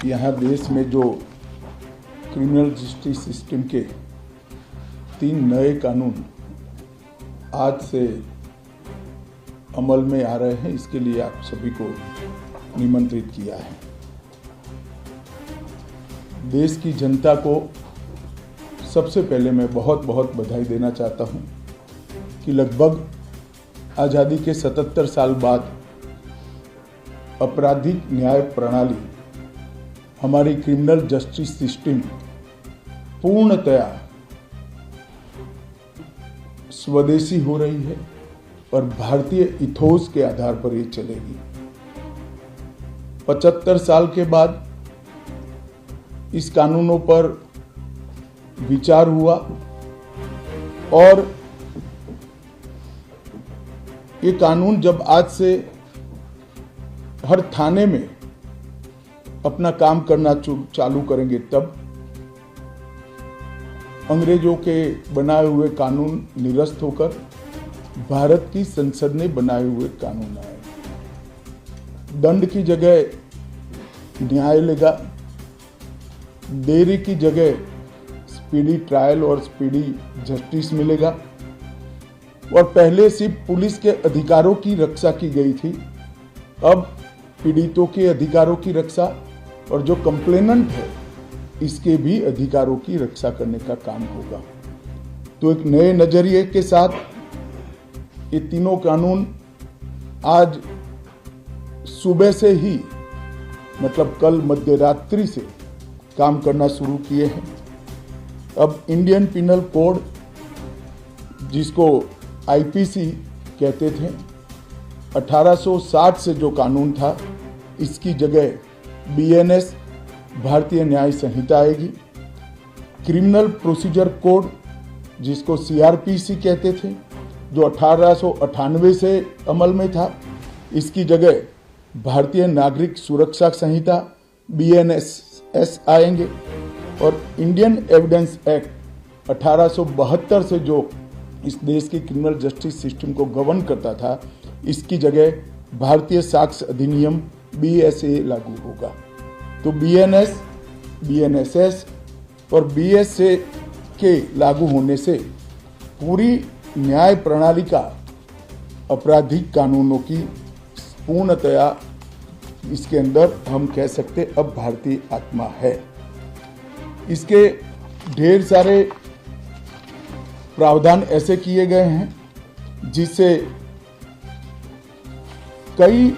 यहाँ देश में जो क्रिमिनल जस्टिस सिस्टम के 3 नए कानून आज से अमल में आ रहे हैं, इसके लिए आप सभी को निमंत्रित किया है। देश की जनता को सबसे पहले मैं बहुत बहुत बधाई देना चाहता हूं कि लगभग आज़ादी के 77 साल बाद आपराधिक न्याय प्रणाली, हमारी क्रिमिनल जस्टिस सिस्टम पूर्णतया स्वदेशी हो रही है और भारतीय इथोस के आधार पर ये चलेगी। 75 साल के बाद इस कानूनों पर विचार हुआ और ये कानून जब आज से हर थाने में अपना काम करना चालू करेंगे, तब अंग्रेजों के बनाए हुए कानून निरस्त होकर भारत की संसद ने बनाए हुए कानून आए। दंड की जगह न्याय लेगा, देरी की जगह स्पीडी ट्रायल और स्पीडी जस्टिस मिलेगा। और पहले सिर्फ पुलिस के अधिकारों की रक्षा की गई थी, अब पीड़ितों के अधिकारों की रक्षा और जो कंप्लेनेंट है इसके भी अधिकारों की रक्षा करने का काम होगा। तो एक नए नजरिए के साथ ये तीनों कानून आज सुबह से ही, मतलब कल मध्यरात्रि से काम करना शुरू किए हैं। अब इंडियन पिनल कोड, जिसको आईपीसी कहते थे, 1860 से जो कानून था, इसकी जगह बीएनएस भारतीय न्याय संहिता आएगी। क्रिमिनल प्रोसीजर कोड, जिसको सीआरपीसी कहते थे, जो 1898 से अमल में था, इसकी जगह भारतीय नागरिक सुरक्षा संहिता बीएनएस आएंगे। और इंडियन एविडेंस एक्ट 1872 से जो इस देश की क्रिमिनल जस्टिस सिस्टम को गवर्न करता था, इसकी जगह भारतीय साक्ष्य अधिनियम बीएसए लागू होगा। तो बीएनएस, बीएनएसएस और बीएसए के लागू होने से पूरी न्याय प्रणाली का आपराधिक कानूनों की पूर्णतया इसके अंदर हम कह सकते अब भारतीय आत्मा है। इसके ढेर सारे प्रावधान ऐसे किए गए हैं जिससे कई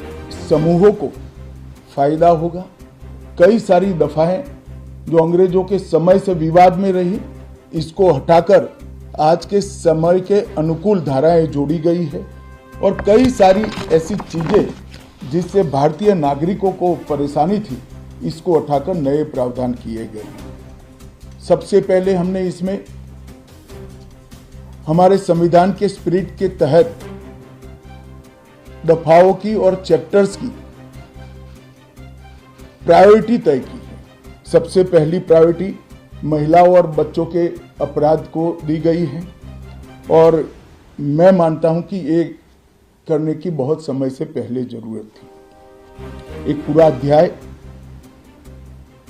समूहों को फायदा होगा। कई सारी दफाएं जो अंग्रेजों के समय से विवाद में रही, इसको हटाकर आज के समय के अनुकूल धाराएं जोड़ी गई है। और कई सारी ऐसी चीजें जिससे भारतीय नागरिकों को परेशानी थी, इसको हटाकर नए प्रावधान किए गए। सबसे पहले हमने इसमें हमारे संविधान के स्पिरिट के तहत दफाओं की और चैप्टर्स की प्रायोरिटी तय की है। सबसे पहली प्रायोरिटी महिलाओं और बच्चों के अपराध को दी गई है और मैं मानता हूं कि ये करने की बहुत समय से पहले जरूरत थी। एक पूरा अध्याय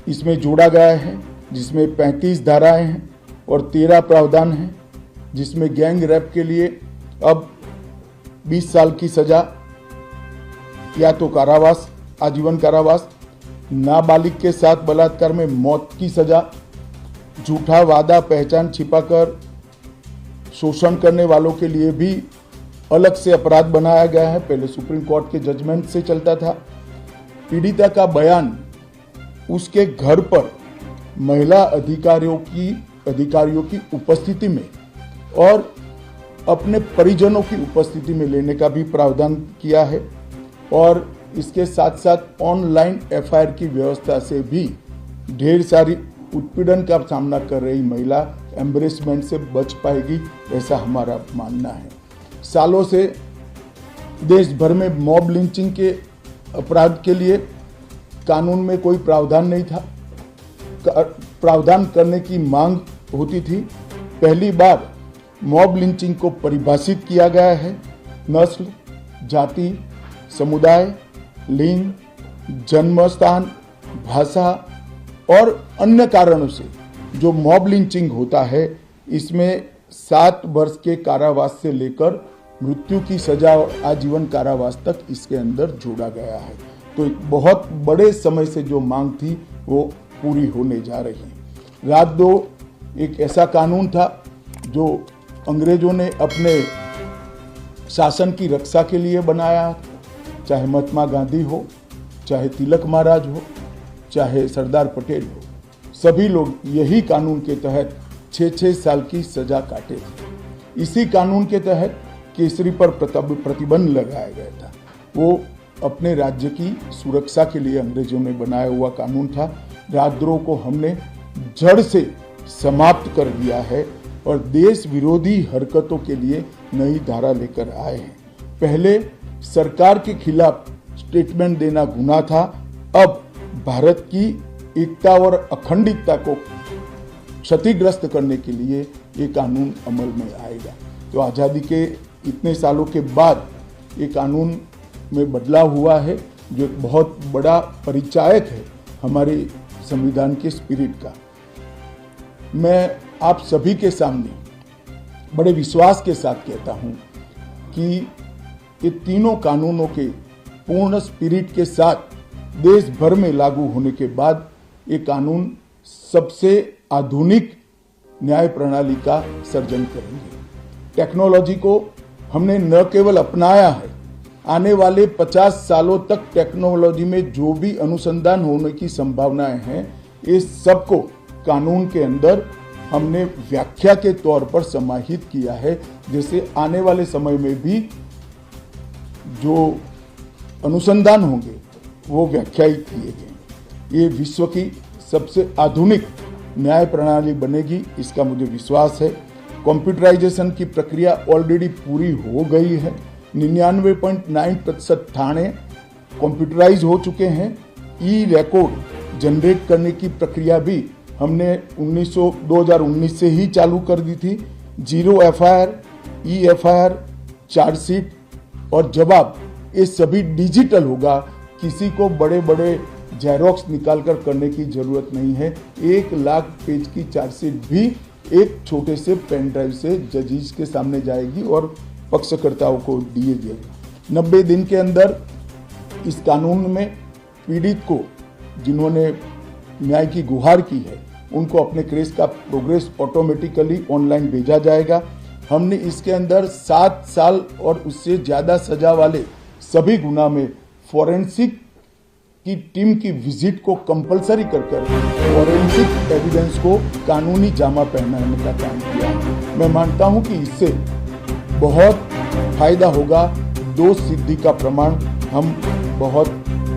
इसमें जोड़ा गया है जिसमें 35 धाराएं हैं और 13 प्रावधान हैं, जिसमें गैंग रेप के लिए अब 20 साल की सजा या तो कारावास, आजीवन कारावास, नाबालिग के साथ बलात्कार में मौत की सजा, झूठा वादा पहचान छिपाकर शोषण करने वालों के लिए भी अलग से अपराध बनाया गया है। पहले सुप्रीम कोर्ट के जजमेंट से चलता था। पीड़िता का बयान उसके घर पर महिला अधिकारियों की उपस्थिति में और अपने परिजनों की उपस्थिति में लेने का भी प्रावधान किया है। और इसके साथ साथ ऑनलाइन एफआईआर की व्यवस्था से भी ढेर सारी उत्पीड़न का सामना कर रही महिला एम्बरेसमेंट से बच पाएगी, ऐसा हमारा मानना है। सालों से देश भर में मॉब लिंचिंग के अपराध के लिए कानून में कोई प्रावधान नहीं था। प्रावधान करने की मांग होती थी। पहली बार मॉब लिंचिंग को परिभाषित किया गया है। नस्ल, जाति, समुदाय, लिंग, जन्म स्थान भाषा और अन्य कारणों से जो मॉब लिंचिंग होता है, इसमें 7 वर्ष के कारावास से लेकर मृत्यु की सजा और आजीवन कारावास तक इसके अंदर जोड़ा गया है। तो एक बहुत बड़े समय से जो मांग थी वो पूरी होने जा रही है। रात 2 एक ऐसा कानून था जो अंग्रेजों ने अपने शासन की रक्षा के लिए बनाया, चाहे महात्मा गांधी हो, चाहे तिलक महाराज हो, चाहे सरदार पटेल हो, सभी लोग यही कानून के तहत 6-6 साल की सजा काटे थे। इसी कानून के तहत केसरी पर प्रतिबंध लगाया गया था। वो अपने राज्य की सुरक्षा के लिए अंग्रेजों ने बनाया हुआ कानून था। राजद्रोह को हमने जड़ से समाप्त कर दिया है और देश विरोधी हरकतों के लिए नई धारा लेकर आए हैं। पहले सरकार के खिलाफ स्टेटमेंट देना गुनाह था, अब भारत की एकता और अखंडता को क्षतिग्रस्त करने के लिए ये कानून अमल में आएगा। तो आज़ादी के इतने सालों के बाद ये कानून में बदलाव हुआ है, जो एक बहुत बड़ा परिचायक है हमारे संविधान के स्पिरिट का। मैं आप सभी के सामने बड़े विश्वास के साथ कहता हूं कि ये तीनों कानूनों के पूर्ण स्पिरिट के साथ देश भर में लागू होने के बाद ये कानून सबसे आधुनिक न्याय प्रणाली का सर्जन करेंगे। टेक्नोलॉजी को हमने न केवल अपनाया है, आने वाले 50 सालों तक टेक्नोलॉजी में जो भी अनुसंधान होने की संभावनाएं हैं, इस सबको कानून के अंदर हमने व्याख्या के तौर पर समाहित किया है, जैसे आने वाले समय में भी जो अनुसंधान होंगे वो व्याख्यायित किए गए। ये विश्व की सबसे आधुनिक न्याय प्रणाली बनेगी, इसका मुझे विश्वास है। कंप्यूटराइजेशन की प्रक्रिया ऑलरेडी पूरी हो गई है। 99.9% थाने कंप्यूटराइज हो चुके हैं। ई रिकॉर्ड जनरेट करने की प्रक्रिया भी हमने 2019 से ही चालू कर दी थी। 0 FIR, ई FIR, चार्जशीट और जवाब, ये सभी डिजिटल होगा। किसी को बड़े बड़े जेरोक्स निकालकर करने की जरूरत नहीं है। 1 लाख पेज की चार्जशीट भी एक छोटे से पेन ड्राइव से जजेस के सामने जाएगी और पक्षकर्ताओं को दिए जाएगी। 90 दिन के अंदर इस कानून में पीड़ित को, जिन्होंने न्याय की गुहार की है, उनको अपने केस का प्रोग्रेस ऑटोमेटिकली ऑनलाइन भेजा जाएगा। हमने इसके अंदर 7 साल और उससे ज़्यादा सजा वाले सभी गुना में फॉरेंसिक की टीम की विजिट को कंपलसरी कर फॉरेंसिक एविडेंस को कानूनी जामा पहनाने का काम किया। मैं मानता हूं कि इससे बहुत फायदा होगा। दोष सिद्धि का प्रमाण हम बहुत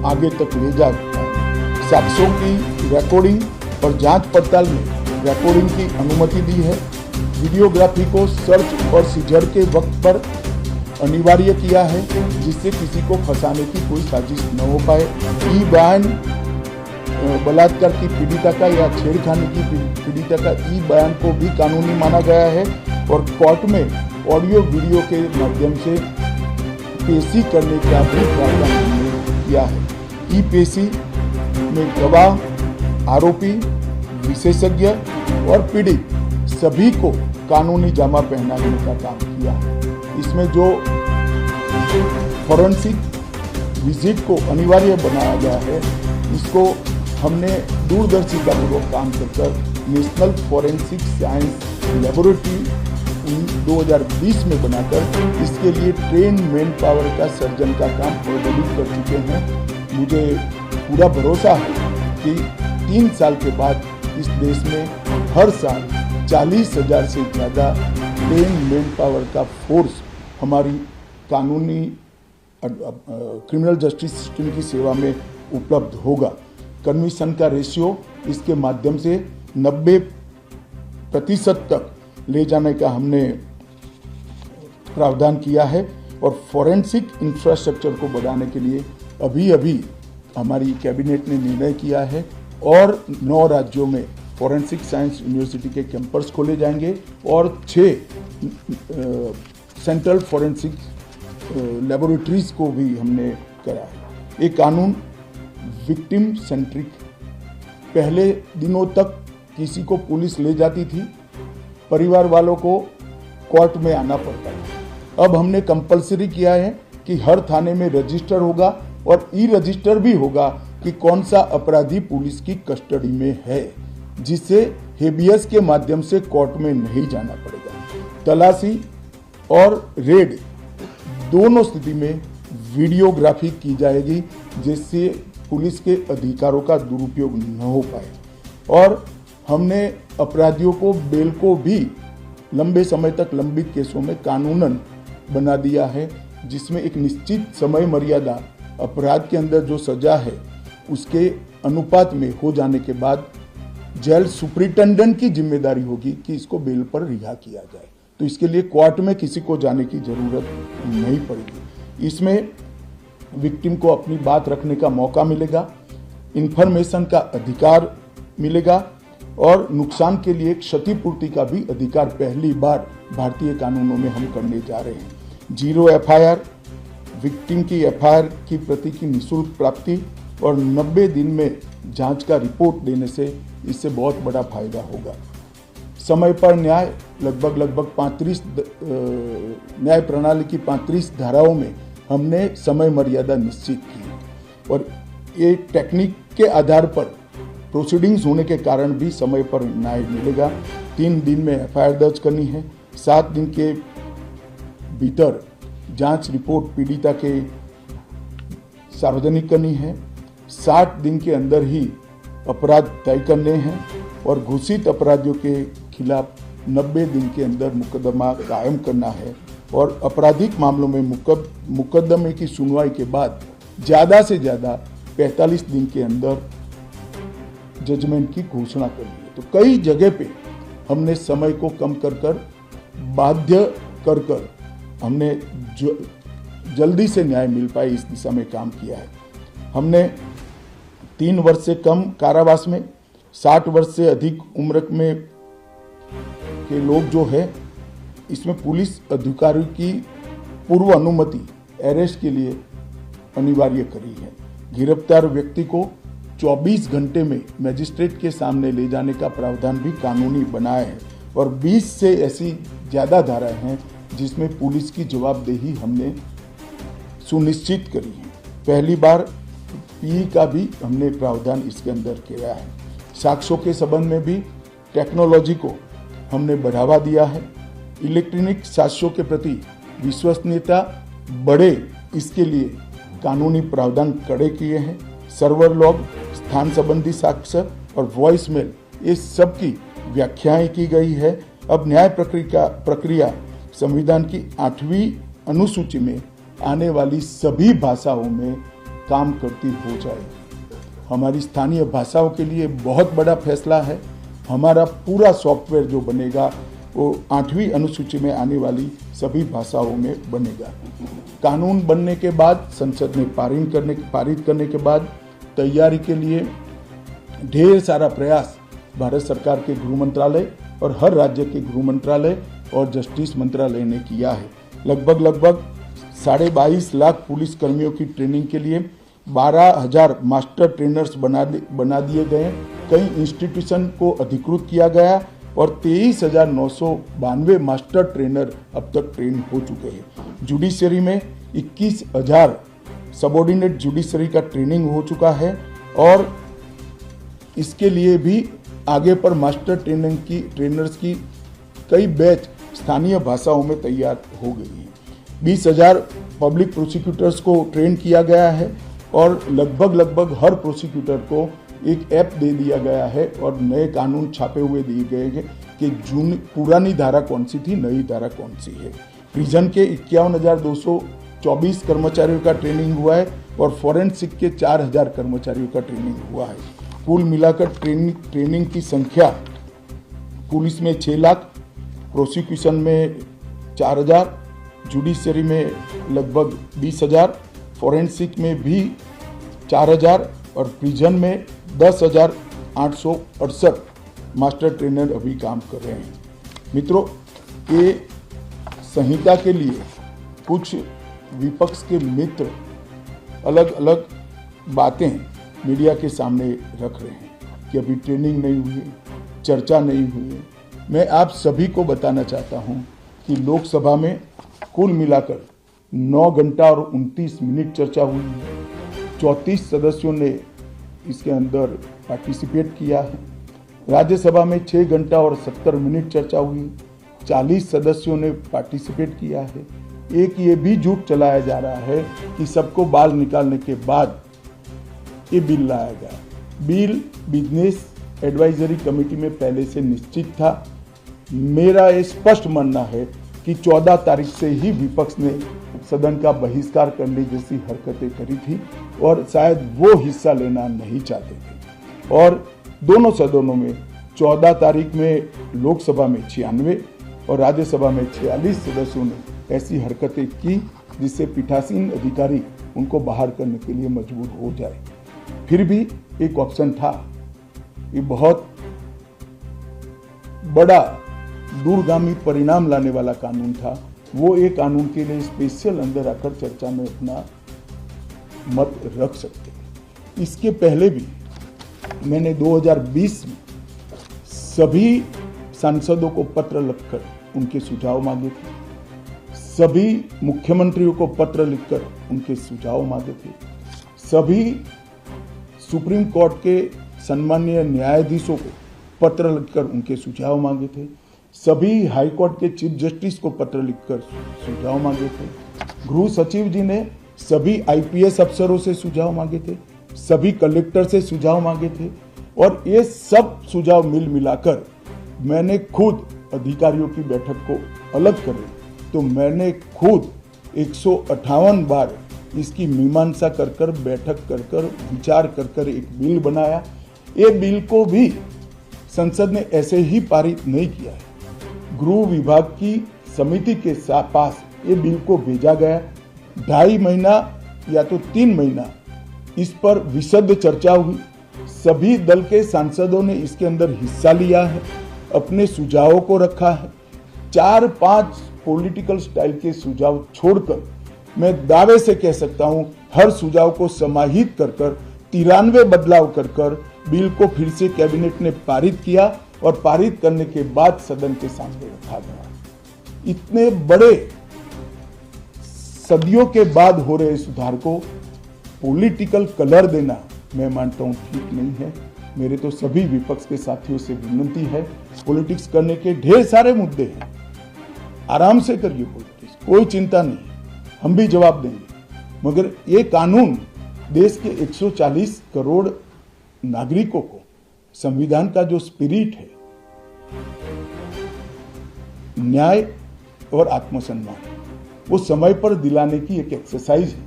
आगे तक ले जा सकते हैं। साक्ष्यों की रिकॉर्डिंग और जांच पड़ताल में रिकॉर्डिंग की अनुमति दी है। वीडियोग्राफी को सर्च और सीजर के वक्त पर अनिवार्य किया है, जिससे किसी को फंसाने की कोई साजिश न हो पाए। ई बयान बलात्कार की पीड़िता का या छेड़खानी की पीड़िता का ई बयान को भी कानूनी माना गया है और कोर्ट में ऑडियो वीडियो के माध्यम से पेशी करने का भी प्रावधान किया है। ई पेशी में गवाह, आरोपी, विशेषज्ञ और पीड़ित सभी को कानूनी जामा पहनाने का काम किया है। इसमें जो फॉरेंसिक विजिट को अनिवार्य बनाया गया है, इसको हमने दूरदर्शितापूर्वक काम कर नेशनल फॉरेंसिक साइंस लेबोरेटरी 2020 में बनाकर इसके लिए ट्रेन मैन पावर का सर्जन का काम ऑलरेडी कर चुके हैं। मुझे पूरा भरोसा है कि 3 साल के बाद इस देश में हर साल 40,000 से ज़्यादा ट्रेन मैन पावर का फोर्स हमारी कानूनी क्रिमिनल जस्टिस सिस्टम की सेवा में उपलब्ध होगा। कन्विक्शन का रेशियो इसके माध्यम से 90% तक ले जाने का हमने प्रावधान किया है और फॉरेंसिक इंफ्रास्ट्रक्चर को बढ़ाने के लिए अभी हमारी कैबिनेट ने निर्णय किया है और 9 राज्यों में फॉरेंसिक साइंस यूनिवर्सिटी के कैंपस खोले जाएंगे और 6 सेंट्रल फॉरेंसिक लेबोरेटरीज को भी हमने करा है। ये कानून विक्टिम सेंट्रिक। पहले दिनों तक किसी को पुलिस ले जाती थी, परिवार वालों को कोर्ट में आना पड़ता था। अब हमने कंपलसरी किया है कि हर थाने में रजिस्टर होगा और ई रजिस्टर भी होगा कि कौन सा अपराधी पुलिस की कस्टडी में है, जिससे हेबियस के माध्यम से कोर्ट में नहीं जाना पड़ेगा। तलाशी और रेड दोनों स्थिति में वीडियोग्राफी की जाएगी, जिससे पुलिस के अधिकारों का दुरुपयोग न हो पाए। और हमने अपराधियों को बेल को भी लंबे समय तक लंबित केसों में कानूनन बना दिया है, जिसमें एक निश्चित समय मर्यादा अपराध के अंदर जो सजा है उसके अनुपात में हो जाने के बाद जेल सुपरिटेंडेंट की जिम्मेदारी होगी कि इसको बेल पर रिहा किया जाए। तो इसके लिए कोर्ट में किसी को जाने की जरूरत नहीं पड़ेगी। इसमें विक्टिम को अपनी बात रखने का मौका मिलेगा, इंफॉर्मेशन का अधिकार मिलेगा और नुकसान के लिए क्षतिपूर्ति का भी अधिकार पहली बार भारतीय कानूनों में हम करने जा रहे हैं। 0 एफआईआर, विक्टिम की एफआईआर की प्रति की निःशुल्क प्राप्ति और 90 दिन में जांच का रिपोर्ट देने से इससे बहुत बड़ा फायदा होगा। समय पर न्याय, लगभग 35 न्याय प्रणाली की 35 धाराओं में हमने समय मर्यादा निश्चित की और ये टेक्निक के आधार पर प्रोसीडिंग्स होने के कारण भी समय पर न्याय मिलेगा। 3 दिन में एफआईआर दर्ज करनी है, 7 दिन के भीतर जांच रिपोर्ट पीड़िता के सार्वजनिक करनी है, 60 दिन के अंदर ही अपराध तय करने हैं और घोषित अपराधियों के खिलाफ 90 दिन के अंदर मुकदमा कायम करना है और आपराधिक मामलों में मुकदमे की सुनवाई के बाद ज़्यादा से ज़्यादा 45 दिन के अंदर जजमेंट की घोषणा करनी है। तो कई जगह पे हमने समय को कम कर बाध्य कर हमने जल्दी से न्याय मिल पाए इस दिशा में काम किया है। हमने 3 वर्ष से कम कारावास में, 60 वर्ष से अधिक उम्र में के लोग जो है, इसमें पुलिस अधिकारियों की पूर्व अनुमति अरेस्ट के लिए अनिवार्य करी है। गिरफ्तार व्यक्ति को 24 घंटे में मजिस्ट्रेट के सामने ले जाने का प्रावधान भी कानूनी बनाया है और 20 से ऐसी ज़्यादा धाराएं हैं जिसमें पुलिस की जवाबदेही हमने सुनिश्चित करी है। पहली बार पी का भी हमने प्रावधान इसके अंदर किया है। साक्ष्यों के संबंध में भी टेक्नोलॉजी को हमने बढ़ावा दिया है। इलेक्ट्रॉनिक साक्ष्यों के प्रति विश्वसनीयता बढ़े, इसके लिए कानूनी प्रावधान कड़े किए हैं। सर्वर लॉग, स्थान संबंधी साक्ष्य और वॉइस मेल, ये सब की व्याख्याएं की गई है। अब न्याय प्रक्रिया संविधान की 8वीं अनुसूची में आने वाली सभी भाषाओं में काम करती हो जाएगी। हमारी स्थानीय भाषाओं के लिए बहुत बड़ा फैसला है। हमारा पूरा सॉफ्टवेयर जो बनेगा वो 8वीं अनुसूची में आने वाली सभी भाषाओं में बनेगा। कानून बनने के बाद, संसद में पारित करने के बाद तैयारी के लिए ढेर सारा प्रयास भारत सरकार के गृह मंत्रालय और हर राज्य के गृह मंत्रालय और जस्टिस मंत्रालय ने किया है। लगभग 22.5 लाख पुलिस कर्मियों की ट्रेनिंग के लिए 12,000 मास्टर ट्रेनर्स बना दिए गए। कई इंस्टीट्यूशन को अधिकृत किया गया और 23,992 मास्टर ट्रेनर अब तक ट्रेन हो चुके हैं। जुडिशरी में 21,000 सबऑर्डिनेट जुडिशरी का ट्रेनिंग हो चुका है और इसके लिए भी आगे पर मास्टर ट्रेनर्स की कई बैच स्थानीय भाषाओं में तैयार हो गई हैं। 20,000 पब्लिक प्रोसिक्यूटर्स को ट्रेन किया गया है और लगभग हर प्रोसिक्यूटर को एक ऐप दे दिया गया है और नए कानून छापे हुए दिए गए हैं कि पुरानी धारा कौन सी थी, नई धारा कौन सी है। प्रिजन के 51,224 कर्मचारियों का ट्रेनिंग हुआ है और फॉरेंसिक के 4,000 कर्मचारियों का ट्रेनिंग हुआ है। कुल मिलाकर ट्रेनिंग की संख्या पुलिस में 6 लाख, प्रोसिक्यूशन में 4,000, जुडिशरी में लगभग 20,000, फॉरेंसिक में भी 4,000 और प्रिजन में 10,868 मास्टर ट्रेनर अभी काम कर रहे हैं। मित्रों, ये संहिता के लिए कुछ विपक्ष के मित्र अलग अलग बातें मीडिया के सामने रख रहे हैं कि अभी ट्रेनिंग नहीं हुई, चर्चा नहीं हुई है। मैं आप सभी को बताना चाहता हूं कि लोकसभा में कुल मिलाकर 9 घंटा और 29 मिनट चर्चा हुई है। 34 सदस्यों ने इसके अंदर पार्टिसिपेट किया है। राज्यसभा में 6 घंटा और 70 मिनट चर्चा हुई, 40 सदस्यों ने पार्टिसिपेट किया है। एक ये भी झूठ चलाया जा रहा है कि सबको बाल निकालने के बाद ये बिल लाया गया। बिल बिजनेस एडवाइजरी कमेटी में पहले से निश्चित था। मेरा ये स्पष्ट मानना है कि 14 तारीख से ही विपक्ष ने सदन का बहिष्कार करने जैसी हरकतें करी थी और शायद वो हिस्सा लेना नहीं चाहते थे। और दोनों सदनों में 14 तारीख में लोकसभा में 96 और राज्यसभा में 46 सदस्यों ने ऐसी हरकतें की जिससे पीठासीन अधिकारी उनको बाहर करने के लिए मजबूर हो जाए। फिर भी एक ऑप्शन था। ये बहुत बड़ा दूरगामी परिणाम लाने वाला कानून था। वो एक कानून के लिए स्पेशल अंदर आकर चर्चा में अपना मत रख सकते। इसके पहले भी मैंने 2020 में सभी सांसदों को पत्र लिखकर उनके सुझाव मांगे थे। सभी मुख्यमंत्रियों को पत्र लिखकर उनके सुझाव मांगे थे। सभी सुप्रीम कोर्ट के सम्मानीय न्यायाधीशों को पत्र लिखकर उनके सुझाव मांगे थे। सभी हाई कोर्ट के चीफ जस्टिस को पत्र लिखकर सुझाव मांगे थे। गृह सचिव जी ने सभी आईपीएस अफसरों से सुझाव मांगे थे, सभी कलेक्टर से सुझाव मांगे थे और ये सब सुझाव मिलाकर मैंने खुद अधिकारियों की बैठक को अलग कर ली। तो मैंने खुद 158 बार इसकी मीमांसा कर बैठक कर विचार कर एक बिल बनाया। ये बिल को भी संसद ने ऐसे ही पारित नहीं किया है। गृह विभाग की समिति के पास ये बिल को भेजा गया। 2.5 महीना या तो 3 महीना इस पर विशद चर्चा हुई। सभी दल के सांसदों ने इसके अंदर हिस्सा लिया है, अपने सुझावों को रखा है। 4-5 पॉलिटिकल स्टाइल के सुझाव छोड़कर मैं दावे से कह सकता हूं हर सुझाव को समाहित कर 93 बदलाव कर बिल को फिर से कैबिनेट ने पारित किया और पारित करने के बाद सदन के सामने रखा गया। इतने बड़े सदियों के बाद हो रहे सुधार को पॉलिटिकल कलर देना मैं मानता हूं ठीक नहीं है। मेरे तो सभी विपक्ष के साथियों से विनती है, पॉलिटिक्स करने के ढेर सारे मुद्दे हैं, आराम से करिए पॉलिटिक्स, कोई चिंता नहीं, हम भी जवाब देंगे। मगर ये कानून देश के 140 करोड़ नागरिकों को संविधान का जो स्पिरिट है, न्याय और आत्मसम्मान, वो समय पर दिलाने की एक एक्सरसाइज है।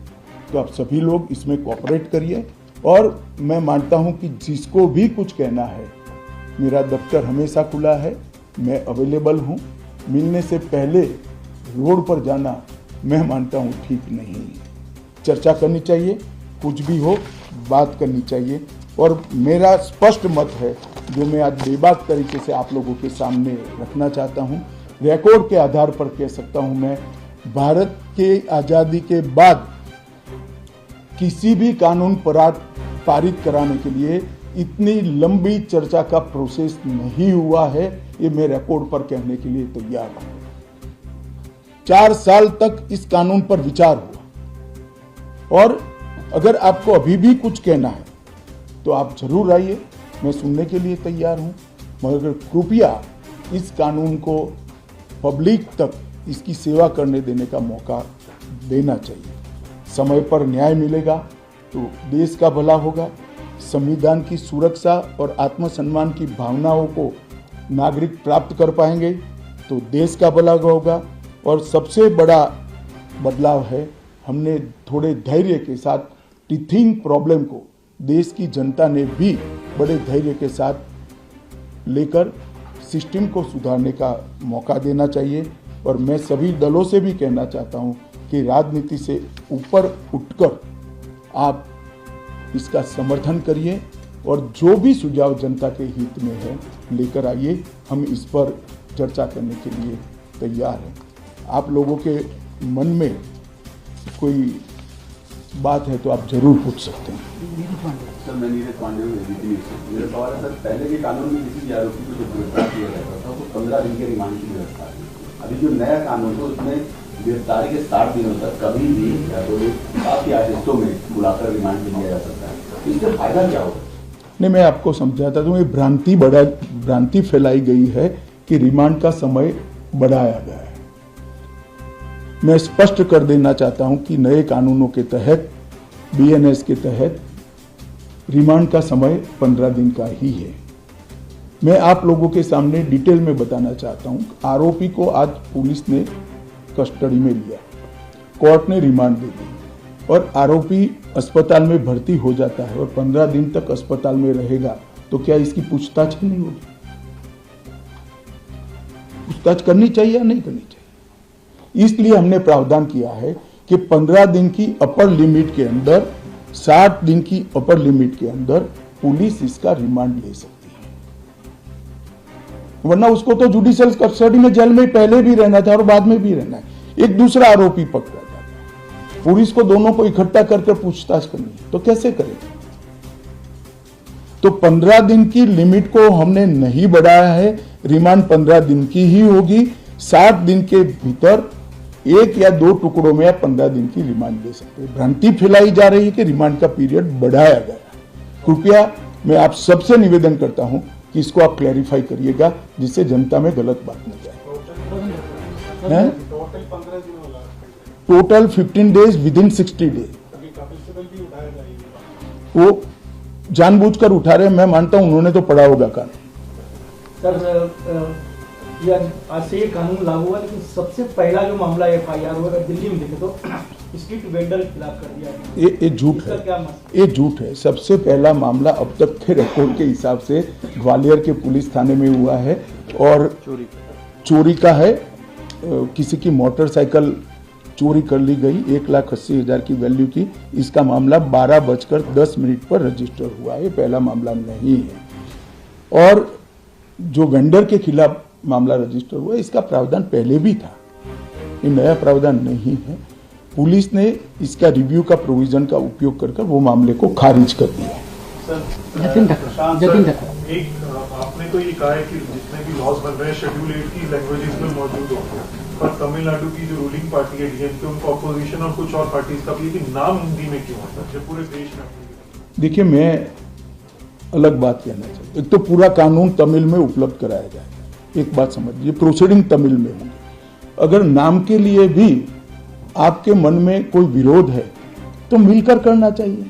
तो आप सभी लोग इसमें कोऑपरेट करिए और मैं मानता हूं कि जिसको भी कुछ कहना है, मेरा दफ्तर हमेशा खुला है, मैं अवेलेबल हूं। मिलने से पहले रोड पर जाना मैं मानता हूं ठीक नहीं। चर्चा करनी चाहिए, कुछ भी हो बात करनी चाहिए। और मेरा स्पष्ट मत है जो मैं आज बेबाक तरीके से आप लोगों के सामने रखना चाहता हूं, रिकॉर्ड के आधार पर कह सकता हूं मैं, भारत के आज़ादी के बाद किसी भी कानून पारित कराने के लिए इतनी लंबी चर्चा का प्रोसेस नहीं हुआ है। ये मैं रिकॉर्ड पर कहने के लिए तैयार हूं। 4 साल तक इस कानून पर विचार हुआ और अगर आपको अभी भी कुछ कहना है तो आप जरूर आइए, मैं सुनने के लिए तैयार हूं। मगर कृपया इस कानून को पब्लिक तक इसकी सेवा करने देने का मौका देना चाहिए। समय पर न्याय मिलेगा तो देश का भला होगा। संविधान की सुरक्षा और आत्मसम्मान की भावनाओं को नागरिक प्राप्त कर पाएंगे तो देश का भला होगा। और सबसे बड़ा बदलाव है, हमने थोड़े धैर्य के साथ टीथिंग प्रॉब्लम को देश की जनता ने भी बड़े धैर्य के साथ लेकर सिस्टम को सुधारने का मौका देना चाहिए। और मैं सभी दलों से भी कहना चाहता हूं कि राजनीति से ऊपर उठकर आप इसका समर्थन करिए और जो भी सुझाव जनता के हित में है लेकर आइए। हम इस पर चर्चा करने के लिए तैयार हैं। आप लोगों के मन में कोई बात है तो आप जरूर पूछ सकते हैं। सर, मैं नीरज पांडे हूँ, एबीपी न्यूज़ से। मेरा सवाल है सर, पहले के कानून में किसी भी आरोपी को जब गिरफ्तार किया जाता था तो 15 दिन के रिमांड की व्यवस्था थी। अभी जो नया कानून है उसमें गिरफ्तारी के 60 दिनों तक कभी भी या तो 7 या 8 हिस्सों में बुलाकर रिमांड में लिया जा सकता है। इससे फायदा क्या होगा? नहीं, मैं आपको समझाता हूँ, ये भ्रांति फैलाई गई है कि रिमांड का समय बढ़ाया गया है। मैं स्पष्ट कर देना चाहता हूं कि नए कानूनों के तहत, बीएनएस के तहत रिमांड का समय 15 दिन का ही है। मैं आप लोगों के सामने डिटेल में बताना चाहता हूं, आरोपी को आज पुलिस ने कस्टडी में लिया, कोर्ट ने रिमांड दे दी और आरोपी अस्पताल में भर्ती हो जाता है और 15 दिन तक अस्पताल में रहेगा, तो क्या इसकी पूछताछ नहीं होगी? पूछताछ करनी चाहिए या नहीं करनी चाहिए? इसलिए हमने प्रावधान किया है कि 15 दिन की अपर लिमिट के अंदर, 60 दिन की अपर लिमिट के अंदर पुलिस इसका रिमांड ले सकती है, वरना उसको तो जुडिशियल कस्टडी में जेल में पहले भी रहना था और बाद में भी रहना है। एक दूसरा आरोपी पकड़ा जाता है, पुलिस को दोनों को इकट्ठा करके पूछताछ करनी है, तो कैसे करेगा? तो 15 दिन की लिमिट को हमने नहीं बढ़ाया है, रिमांड 15 दिन की ही होगी। 60 दिन के भीतर 1 या 2 टुकड़ों में आप 15 दिन की रिमांड दे सकते हैं। भ्रांति फैलाई जा रही है कि रिमांड का पीरियड बढ़ाया गया। कृपया मैं आप सबसे निवेदन करता हूं कि इसको आप क्लैरिफाई करिएगा, जिससे जनता में गलत बात न जाए। Total 15 days within 60 days. वो जानबूझकर उठा रहे हैं, मैं मानता हूं उन्होंने तो पढ़ा होगा कानून। सर, ये आज से ये कानून लागू हुआ, लेकिन सबसे पहला जो मामला FIR हुआ अगर दिल्ली में देखे तो स्ट्रीट वेंडर के खिलाफ कर दिया। ये झूठ है, ये झूठ है। सबसे पहला मामला अब तक के रिकॉर्ड के हिसाब से ग्वालियर के पुलिस थाने में हुआ है और चोरी का है। किसी की मोटरसाइकिल चोरी कर ली गई, 1,80,000 की वैल्यू की। इसका मामला 12:10 पर रजिस्टर हुआ है, पहला मामला नहीं है। और जो वेंडर के खिलाफ मामला रजिस्टर हुआ, इसका प्रावधान पहले भी था, ये नया प्रावधान नहीं है। पुलिस ने इसका रिव्यू का प्रोविजन का उपयोग कर वो मामले को खारिज कर दिया। एक आपने तो ये कहा है कि जितने भी लॉज बन रहे हैं शेड्यूल 8 की लैंग्वेजेस में मौजूद होंगे, पर तमिलनाडु की जो रूलिंग पार्टी है डीएमके, उनको अपोजिशन और कुछ और पार्टीज का भी, लेकिन नाम हिंदी में क्यों आता है पूरे देश में? देखिए, मैं अलग बात कहना चाहता हूँ। एक तो पूरा कानून तमिल में उपलब्ध कराया जाएगा, एक बात समझिए, प्रोसीडिंग तमिल में होंगे। अगर नाम के लिए भी आपके मन में कोई विरोध है तो मिलकर करना चाहिए।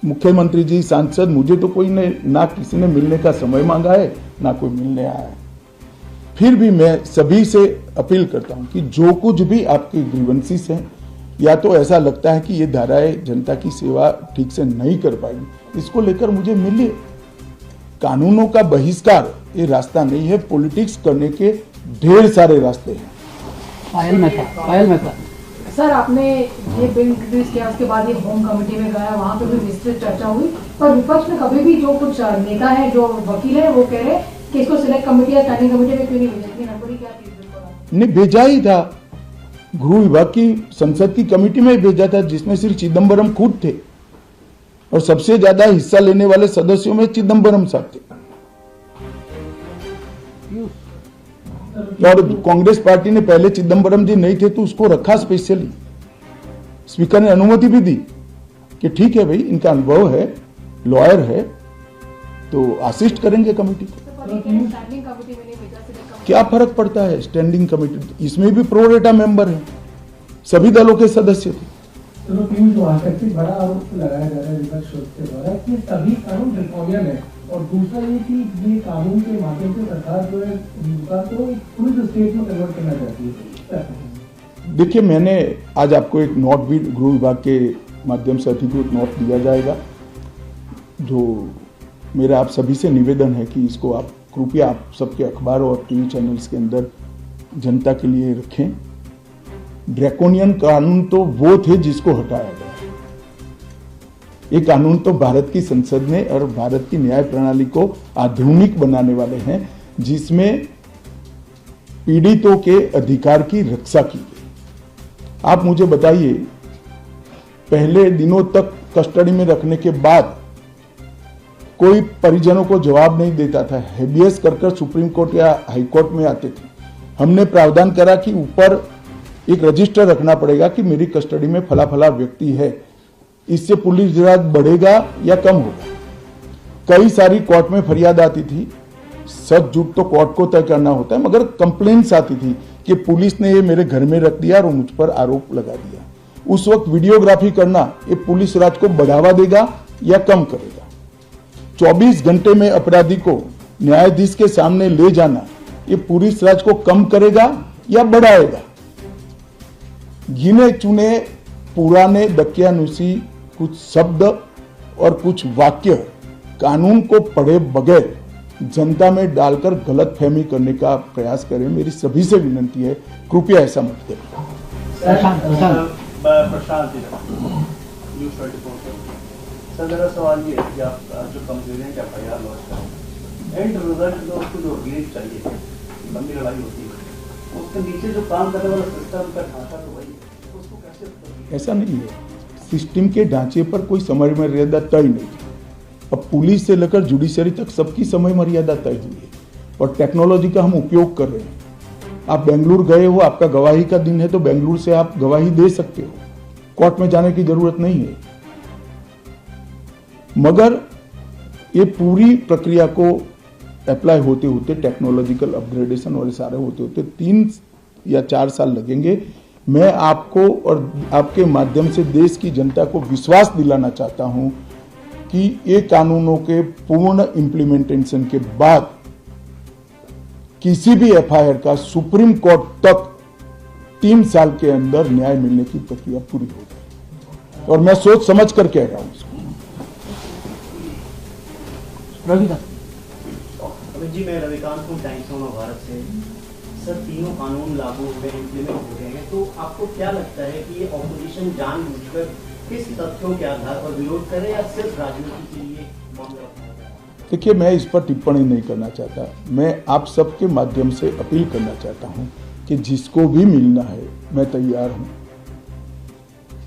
मुख्यमंत्री जी, सांसद, मुझे तो कोई ने ना किसी ने मिलने का समय मांगा है, ना कोई मिलने आया है। फिर भी मैं सभी से अपील करता हूं कि जो कुछ भी आपकी ग्रीवेंसीज हैं, या तो ऐसा लगता है कि ये धाराएं जनता की सेवा ठीक से नहीं कर पाएगी, इसको लेकर मुझे मिलिए। कानूनों का बहिष्कार ये रास्ता नहीं है, पॉलिटिक्स करने के ढेर सारे रास्ते हैं। पायल मेहता सर, आपने ये बिल इंट्रोड्यूस किया, उसके बाद ये होम कमेटी में गया, वहाँ पे भी विस्तृत चर्चा हुई, पर विपक्ष में कभी भी जो कुछ नेता है, जो वकील है, वो कह रहे कि इसको सिलेक्ट कमेटी या स्टैंडिंग कमेटी में क्यों नहीं भेजा? क्या चीज नहीं भेजा ही था, गृह विभाग की संसद की कमेटी में भेजा था, जिसमें श्री चिदम्बरम खुद थे और सबसे ज्यादा हिस्सा लेने वाले सदस्यों में चिदम्बरम साहब थे। और कांग्रेस पार्टी ने पहले चिदम्बरम जी नहीं थे तो उसको रखा स्पेशली। स्पीकर ने अनुमति भी दी कि ठीक है भाई, इनका अनुभव है, लॉयर है, तो असिस्ट करेंगे कमेटी को। क्या फर्क पड़ता है स्टैंडिंग कमेटी, इसमें भी प्रोरेटा मेंबर है, सभी दलों के सदस्य थे। तो बड़ा आरोप लगाया जा रहा है विपक्ष के द्वारा कि सभी कानून रिफॉर्मियन है, और दूसरा ये कि ये कानून के माध्यम से सरकार जो है को पुलिस स्टेट में कन्वर्ट करना चाहती है। देखिए, मैंने आज आपको एक नोट भी गृह विभाग के माध्यम से अधिकृत नोट दिया जाएगा, जो मेरा आप सभी से निवेदन है कि इसको आप कृपया आप सबके अखबारों और टीवी चैनल्स के अंदर जनता के लिए रखें। ड्रैकोनियन कानून तो वो थे जिसको हटाया गया, ये कानून तो भारत की संसद ने और भारत की न्याय प्रणाली को आधुनिक बनाने वाले हैं, जिसमें पीड़ितों के अधिकार की रक्षा की गई। आप मुझे बताइए पहले दिनों तक कस्टडी में रखने के बाद कोई परिजनों को जवाब नहीं देता था, हेबियस कर सुप्रीम कोर्ट या हाई कोर्ट में आते थे। हमने प्रावधान करा कि ऊपर एक रजिस्टर रखना पड़ेगा कि मेरी कस्टडी में फला फला व्यक्ति है। इससे पुलिस राज बढ़ेगा या कम होगा। कई सारी कोर्ट में फरियाद आती थी, सच झूठ तो कोर्ट को तय करना होता है, मगर कंप्लेंट्स आती थी कि पुलिस ने ये मेरे घर में रख दिया और मुझ पर आरोप लगा दिया। उस वक्त वीडियोग्राफी करना ये पुलिस राज को बढ़ावा देगा या कम करेगा? 24 घंटे में अपराधी को न्यायाधीश के सामने ले जाना ये पुलिस राज को कम करेगा या बढ़ाएगा? गिने चुने पुराने दकियानुसी कुछ शब्द और कुछ वाक्य कानून को पढ़े बगैर जनता में डालकर गलतफहमी करने का प्रयास करें। मेरी सभी से विनती है, कृपया ऐसा मत करें। प्रशांत जी, न्यूज़ 24 सर, मेरा सवाल ये है कि आप जो कंप्लेनेंट FIR लॉन्च करें, एंड रिजल्ट में उसको जो रिलीज चाहिए, लंबी लड़ाई होती है, उसके नीचे जो काम करने वाला सिस्टम का ढांचा तो वही है, उसको कैसे? ऐसा नहीं है, सिस्टम के ढांचे पर कोई समय मर्यादा तय नहीं। अब पुलिस से लेकर जुडिशरी तक सबकी समय मर्यादा तय हुई है और टेक्नोलॉजी का हम उपयोग कर रहे हैं। आप बेंगलुरु गए हो, आपका गवाही का दिन है तो बेंगलुरु से आप गवाही दे सकते हो, कोर्ट में जाने की जरूरत नहीं है। मगर ये पूरी प्रक्रिया को अप्लाई होते होते, टेक्नोलॉजिकल अपग्रेडेशन और सारे होते होते 3 या 4 साल लगेंगे। मैं आपको और आपके माध्यम से देश की जनता को विश्वास दिलाना चाहता हूं कि ये कानूनों के पूर्ण इम्प्लीमेंटेशन के बाद किसी भी FIR का सुप्रीम कोर्ट तक 3 साल के अंदर न्याय मिलने की प्रक्रिया पूरी हो जाएगी। और मैं सोच समझ कर कह रहा हूं इसको। जी, मैं रविकांत हूँ, टाइम्स ऑफ भारत से। सर, तीनों कानून लागू हुए, इम्प्लीमेंट हो गए हैं, तो आपको क्या लगता है कि ये ऑपोजिशन जानबूझकर किस तथ्यों के आधार पर विरोध करे या सिर्फ राजनीति के लिए मामला उठाया? देखिए, मैं इस पर टिप्पणी नहीं करना चाहता। मैं आप सबके माध्यम से अपील करना चाहता हूं कि जिसको भी मिलना है मैं तैयार हूं,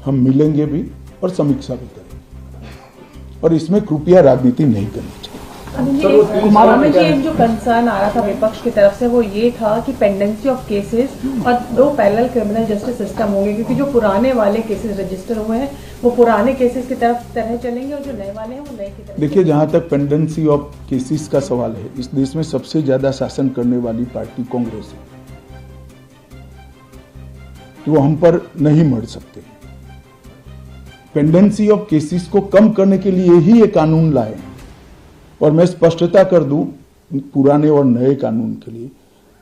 हम मिलेंगे भी और समीक्षा भी करेंगे और इसमें कृपया राजनीति नहीं करनी चाहिए। हमें जी एक जो कंसर्न आ रहा था विपक्ष की तरफ से वो ये था कि पेंडेंसी ऑफ केसेस और 2 पैरेलल क्रिमिनल जस्टिस सिस्टम होंगे, क्योंकि जो पुराने वाले केसेस रजिस्टर हुए हैं वो पुराने केसेस की तरह चलेंगे और जो नए वाले हैं वो नए की तरफ। देखिए, जहां तक पेंडेंसी ऑफ केसेस का सवाल है, इस देश में सबसे ज्यादा शासन करने वाली पार्टी कांग्रेस है, तो वो हम पर नहीं मर सकते। पेंडेंसी ऑफ केसेस को कम करने के लिए ही ये कानून लाए और मैं स्पष्टता कर दूं पुराने और नए कानून के लिए,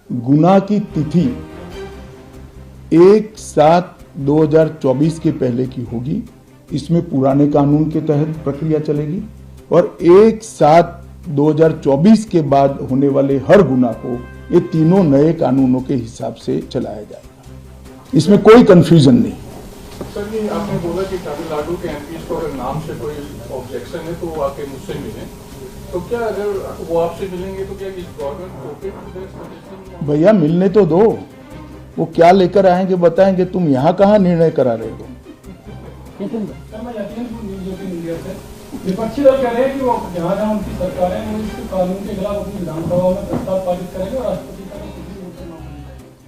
गुनाह की तिथि 1/7/2024 के पहले की होगी। इसमें पुराने कानून के तहत प्रक्रिया चलेगी और 1/7/2024 के बाद होने वाले हर गुनाह को ये तीनों नए कानूनों के हिसाब से चलाया जाएगा। इसमें कोई कंफ्यूजन नहीं। सर, ये आपने बोला कि तमिलनाडु के MPs को अगर नाम से कोई ऑब्जेक्शन है तो वो आके मुझसे मिले, तो क्या अगर वो आपसे मिलेंगे तो क्या इस गवर्नमेंट भैया मिलने तो दो, वो क्या लेकर आएंगे बताएंगे। तुम यहाँ कहाँ निर्णय करा रहे हो? विपक्षी दल कह रहे हैं कि वो जहाँ जहाँ उनकी सरकार है वो इस कानून के खिलाफ अपनी विधानसभा में प्रस्ताव पारित करेंगे और राष्ट्रपति का।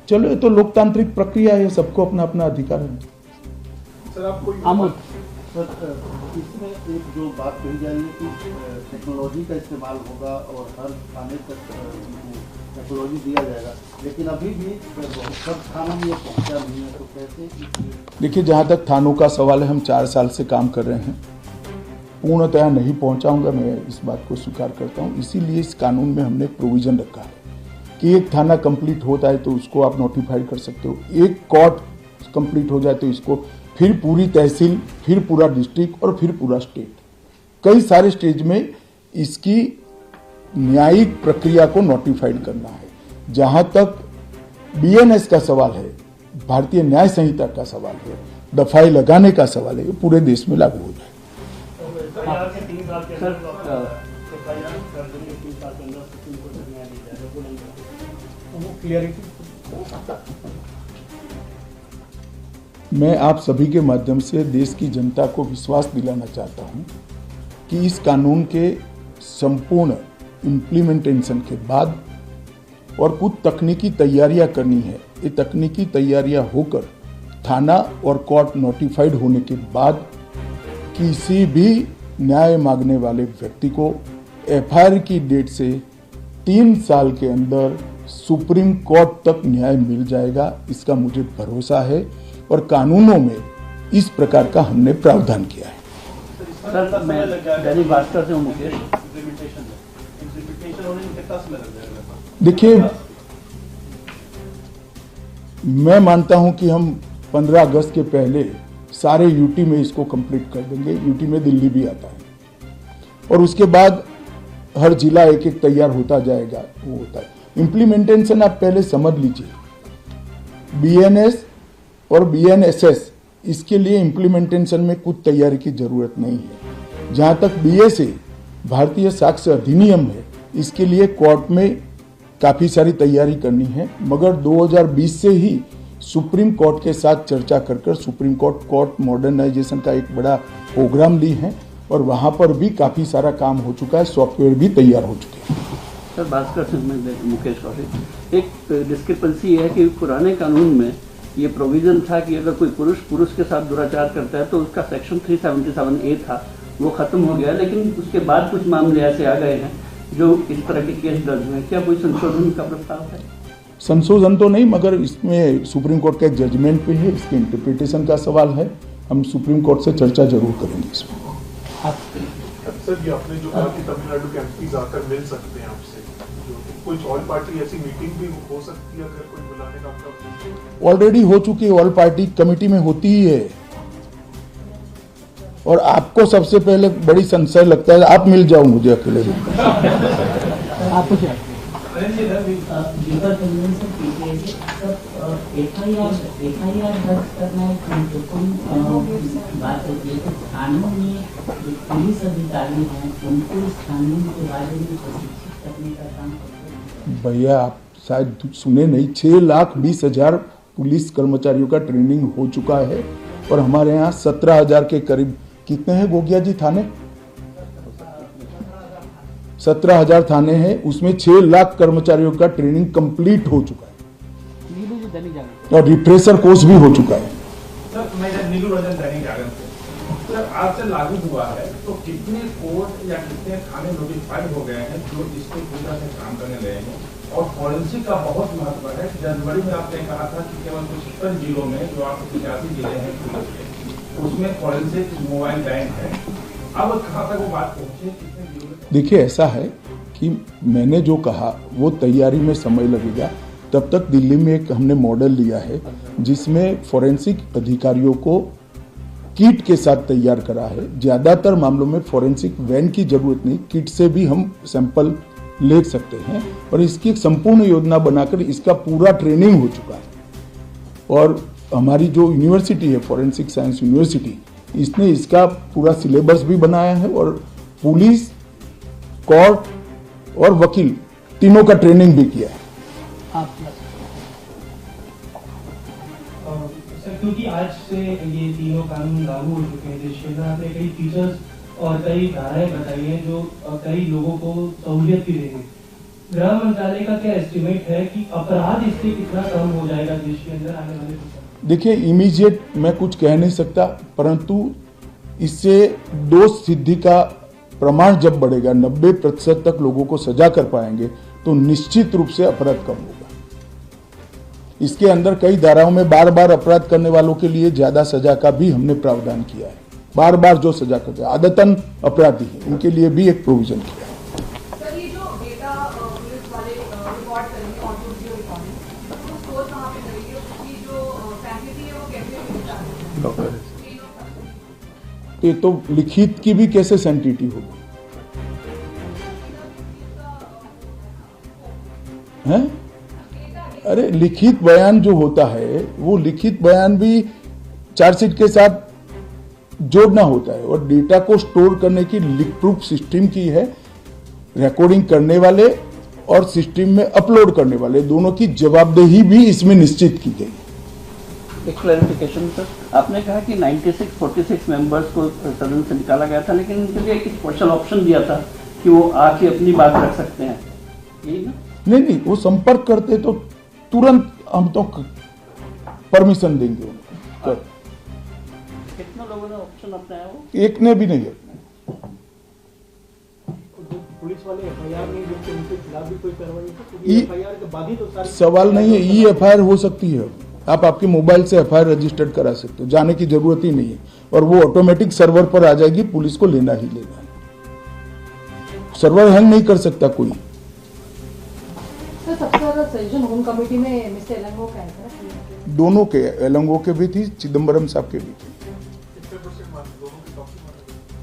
चलो, ये तो लोकतांत्रिक प्रक्रिया है, सबको अपना अपना अधिकार है। सर, आपको सर, इसमें एक जो बात कही जा रही है कि टेक्नोलॉजी का इस्तेमाल होगा और हर थाने तक टेक्नोलॉजी दिया जाएगा, लेकिन अभी भी सब थानों में पहुंचा नहीं है, तो कैसे? देखिए, जहाँ तक थानों का सवाल है, हम 4 साल से काम कर रहे हैं, पूर्णतया नहीं पहुंचाऊंगा, मैं इस बात को स्वीकार करता हूं। इसीलिए इस कानून में हमने प्रोविजन रखा है कि एक थाना कंप्लीट होता है तो उसको आप नोटिफाइड कर सकते हो, एक कोर्ट कंप्लीट हो जाए तो इसको, फिर पूरी तहसील, फिर पूरा डिस्ट्रिक्ट और फिर पूरा स्टेट, कई सारे स्टेज में इसकी न्यायिक प्रक्रिया को नोटिफाइड करना है। जहां तक BNS का सवाल है, भारतीय न्याय संहिता का सवाल है, दफाई लगाने का सवाल है, ये पूरे देश में लागू हो जाए। मैं आप सभी के माध्यम से देश की जनता को विश्वास दिलाना चाहता हूं कि इस कानून के संपूर्ण इम्प्लीमेंटेशन के बाद और कुछ तकनीकी तैयारियां करनी है। ये तकनीकी तैयारियां होकर थाना और कोर्ट नोटिफाइड होने के बाद किसी भी न्याय मांगने वाले व्यक्ति को एफआईआर की डेट से 3 साल के अंदर सुप्रीम कोर्ट तक न्याय मिल जाएगा, इसका मुझे भरोसा है और कानूनों में इस प्रकार का हमने प्रावधान किया है। सर, मैं दैनिक भास्कर से हूं मुकेश। इम्प्लीमेंटेशन होने में कितना समय लग जाएगा? देखिए, मैं मानता हूं कि हम 15 अगस्त के पहले सारे यूटी में इसको कंप्लीट कर देंगे। यूटी में दिल्ली भी आता है और उसके बाद हर जिला एक एक तैयार होता जाएगा, वो होता है। इम्प्लीमेंटेशन आप पहले समझ लीजिए, बीएनएस और बीएनएसएस, इसके लिए इम्प्लीमेंटेशन में कुछ तैयारी की जरूरत नहीं है। जहां तक बीएसए, भारतीय साक्ष्य अधिनियम है, इसके लिए कोर्ट में काफी सारी तैयारी करनी है, मगर 2020 से ही सुप्रीम कोर्ट के साथ चर्चा कर सुप्रीम कोर्ट मॉडर्नाइजेशन का एक बड़ा प्रोग्राम ली है और वहां पर भी काफी सारा काम हो चुका है, सॉफ्टवेयर भी तैयार हो चुके हैं। सर, भास्कर से मुकेश कौशिक, एक डिस्क्रिपेंसी है कि पुराने कानून में ये प्रोविजन था कि अगर कोई पुरुष के साथ दुराचार करता है तो उसका सेक्शन 377A था, वो खत्म हो गया, लेकिन उसके बाद कुछ मामले ऐसे आ गए हैं जो इस तरह के केस दर्ज हुए। क्या कोई संशोधन का प्रस्ताव है? संशोधन तो नहीं, मगर इसमें सुप्रीम कोर्ट का एक जजमेंट भी है, इसके इंटरप्रिटेशन का सवाल है। हम सुप्रीम कोर्ट से चर्चा जरूर करेंगे इसमें। सर, ये आपने जो कहा कि तमिलनाडु के एमपीज आकर मिल सकते हैं आपसे, कुछ ऑल पार्टी ऐसी मीटिंग भी हो सकती है अगर कोई बुलाने का? ऑलरेडी हो चुकी है, ऑल पार्टी कमेटी में होती ही है। और आपको सबसे पहले बड़ी संशय लगता है, आप मिल जाओ मुझे अकेले। एफआईआर दर्ज करना एक महत्वपूर्ण बात होती है। कानून में जो पुलिस अधिकारी हैं उनको इस कानून के बारे में प्रशिक्षित करने का काम। भैया, आप शायद सुने नहीं, 6,20,000 पुलिस कर्मचारियों का ट्रेनिंग हो चुका है और हमारे यहाँ 17,000 के करीब, कितने हैं गोगिया जी थाने? 17,000 थाने हैं, उसमें 6 लाख कर्मचारियों का ट्रेनिंग कंप्लीट हो चुका है और रिफ्रेशर कोर्स भी हो चुका है। सर, मैं जब नीलू रंजन दैनिक जागरण से, सर, आज से लागू हुआ है तो कितने कोर्ट या कितने थाने नोटिफाइड हो गए हैं जो इसके पूरा से काम करने लगे हैं? और फॉरेंसिक का बहुत महत्व है। जनवरी में आपने कहा था कि केवल 75 जिलों में, जो आपके 85 जिले हैं पुलिस के, उसमें फॉरेंसिक मोबाइल बैंक है। अब कहाँ तक वो बात पहुंची, कितने जिलों में? देखिए, ऐसा है कि मैंने जो कहा वो तैयारी में समय लगेगा। तब तक दिल्ली में एक हमने मॉडल लिया है जिसमें फॉरेंसिक अधिकारियों को किट के साथ तैयार करा है। ज़्यादातर मामलों में फॉरेंसिक वैन की जरूरत नहीं, किट से भी हम सैंपल ले सकते हैं और इसकी एक संपूर्ण योजना बनाकर इसका पूरा ट्रेनिंग हो चुका है। और हमारी जो यूनिवर्सिटी है, फॉरेंसिक साइंस यूनिवर्सिटी, इसने इसका पूरा सिलेबस भी बनाया है और पुलिस, कोर्ट और वकील तीनों का ट्रेनिंग भी किया है। सर, क्योंकि आज से ये तीनों कानून लागू हो चुके हैं, जिसके अंदर आपने कई फीचर्स और कई धाराएं बताई हैं जो कई लोगों को सहूलियत भी देंगे। गृह मंत्रालय का क्या एस्टिमेट है कि अपराध इससे कितना कम हो जाएगा देश के अंदर आने वाले? देखिए, इमीडिएट मैं कुछ कह नहीं सकता, परंतु इससे दोष सिद्धि का प्रमाण जब बढ़ेगा, 90% तक लोगों को सजा कर पाएंगे, तो निश्चित रूप से अपराध कम होगा। इसके अंदर कई धाराओं में बार बार अपराध करने वालों के लिए ज्यादा सजा का भी हमने प्रावधान किया है। बार बार जो सजा करते हैं, आदतन अपराधी है, इनके लिए भी एक प्रोविजन किया है। सर, ये जो डेटा पुलिस वाले रिकॉर्ड करेंगे, ऑडियो वीडियो रिकॉर्डिंग, तो स्टोर कहाँ पे करेंगे? उसकी जो फैसिलिटी है वो कैसे मिलता है? ये तो लिखित की भी कैसे सेंटिटी होगी? हैं? अरे, लिखित बयान जो होता है वो लिखित बयान भी चार्जशीट के साथ जोड़ना होता है और डेटा को स्टोर करने की लीक प्रूफ सिस्टम की है। रिकॉर्डिंग करने वाले और सिस्टम में अपलोड करने वाले दोनों की जवाबदेही भी इसमें निश्चित की गई है। एक क्लैरिफिकेशन सर, आपने कहा कि 46 मेंबर्स को सदन से निकाला गया था, लेकिन उनके लिए एक स्पेशल ऑप्शन दिया था कि वो आके अपनी बात रख सकते हैं, यही ना? नहीं, वो संपर्क करते तो तुरंत हम तो परमिशन देंगे उनको। कितने लोगों ने ऑप्शन अपनाया? वो एक ने भी नहीं है। पुलिस वाले एफआईआर नहीं देते, उनके खिलाफ भी कोई कार्रवाई नहीं? एफआईआर के बाद ही तो सारी सवाल नहीं है, ई एफआईआर हो सकती है। आप आपके मोबाइल से एफआईआर रजिस्टर्ड करा सकते हो, जाने की जरूरत ही नहीं है, और वो ऑटोमेटिक सर्वर पर आ जाएगी, पुलिस को लेना ही लेना है। सर्वर हैंग नहीं कर सकता कोई। सर, सबसे ज्यादा सजेशन होम कमेटी में मिस्टर एलंगो का है सर? दोनों के, एलंगो के भी थी, चिदम्बरम साहब के भी थे।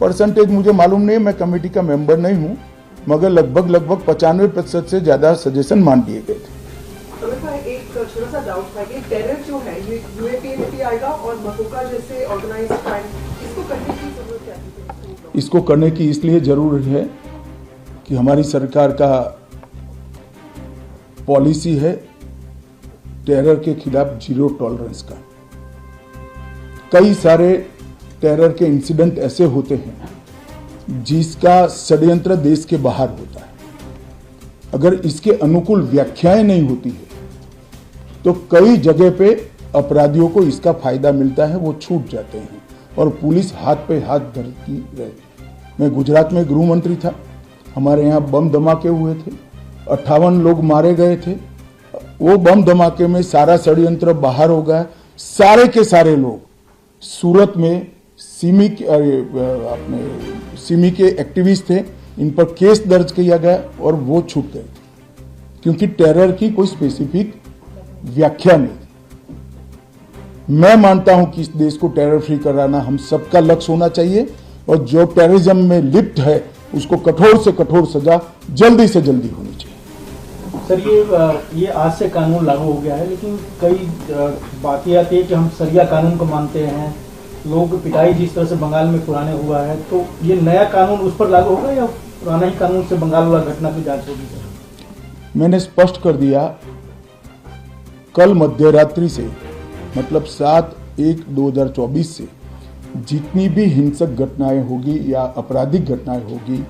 परसेंटेज मुझे मालूम नहीं है, मैं कमेटी का मेंबर नहीं हूं, मगर लगभग 95% से ज्यादा सजेशन मान लिए गए थे। एक छोटा सा डाउट था कि टेरर जो है ये यूएपीए आएगा और मकोका जैसे ऑर्गेनाइज्ड क्राइम, इसको करने की जरूरत क्या है? इसको करने की इसलिए जरूरत है कि हमारी सरकार का पॉलिसी है टेरर के खिलाफ जीरो टॉलरेंस का। कई सारे टेरर के इंसिडेंट ऐसे होते हैं जिसका षड्यंत्र देश के बाहर होता है। अगर इसके अनुकूल व्याख्याएं नहीं होती है तो कई जगह पे अपराधियों को इसका फायदा मिलता है, वो छूट जाते हैं और पुलिस हाथ पे हाथ धरती रहती। मैं गुजरात में गृह मंत्री था, हमारे यहाँ बम धमाके हुए थे, 58 लोग मारे गए थे। वो बम धमाके में सारा षड्यंत्र बाहर हो गया। सारे के सारे लोग सूरत में सिमी के एक्टिविस्ट थे, इन पर केस दर्ज किया गया और वो छूट गए क्योंकि टेरर की कोई स्पेसिफिक व्याख्या नहीं थी। मैं मानता हूं कि इस देश को टेरर फ्री कराना हम सबका लक्ष्य होना चाहिए और जो टेररिज्म में लिप्त है उसको कठोर से कठोर सजा जल्दी से जल्दी होनी चाहिए। सर, ये आज से कानून लागू हो गया है, लेकिन कई बातें आती है कि हम सरिया कानून को मानते हैं, लोग पिटाई जिस तरह से बंगाल में पुराने हुआ है, तो ये नया कानून उस पर लागू होगा या पुराना ही कानून से बंगाल वाला घटना की जांच होगी? सर, मैंने स्पष्ट कर दिया, कल मध्यरात्रि से मतलब 7/1/2024 से जितनी भी हिंसक घटनाएं होगी या आपराधिक घटनाएं होगी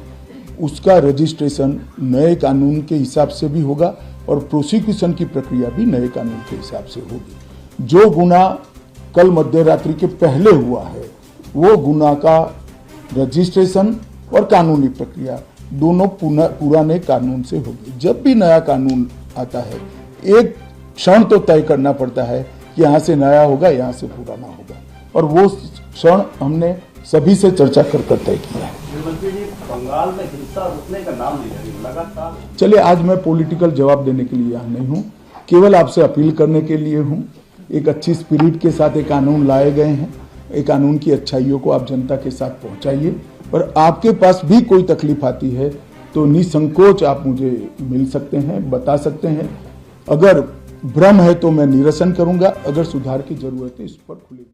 उसका रजिस्ट्रेशन नए कानून के हिसाब से भी होगा और प्रोसिक्यूशन की प्रक्रिया भी नए कानून के हिसाब से होगी। जो गुना कल मध्यरात्रि के पहले हुआ है वो गुना का रजिस्ट्रेशन और कानूनी प्रक्रिया दोनों पुराने कानून से होगी। जब भी नया कानून आता है एक क्षण तो तय करना पड़ता है कि यहाँ से नया होगा, यहाँ से पुराना होगा, और वो क्षण हमने सभी से चर्चा कर तय किया है। बंगाल में हिंसा रुकने का नाम नहीं ले रही लगातार। चलिए, आज मैं पॉलिटिकल जवाब देने के लिए यहाँ नहीं हूँ, केवल आपसे अपील करने के लिए हूँ। एक अच्छी स्पिरिट के साथ एक कानून लाए गए हैं, एक कानून की अच्छाइयों को आप जनता के साथ पहुँचाइए और आपके पास भी कोई तकलीफ आती है तो निसंकोच आप मुझे मिल सकते हैं, बता सकते हैं। अगर भ्रम है तो मैं निरसन करूंगा, अगर सुधार की जरूरत है इस पर खुली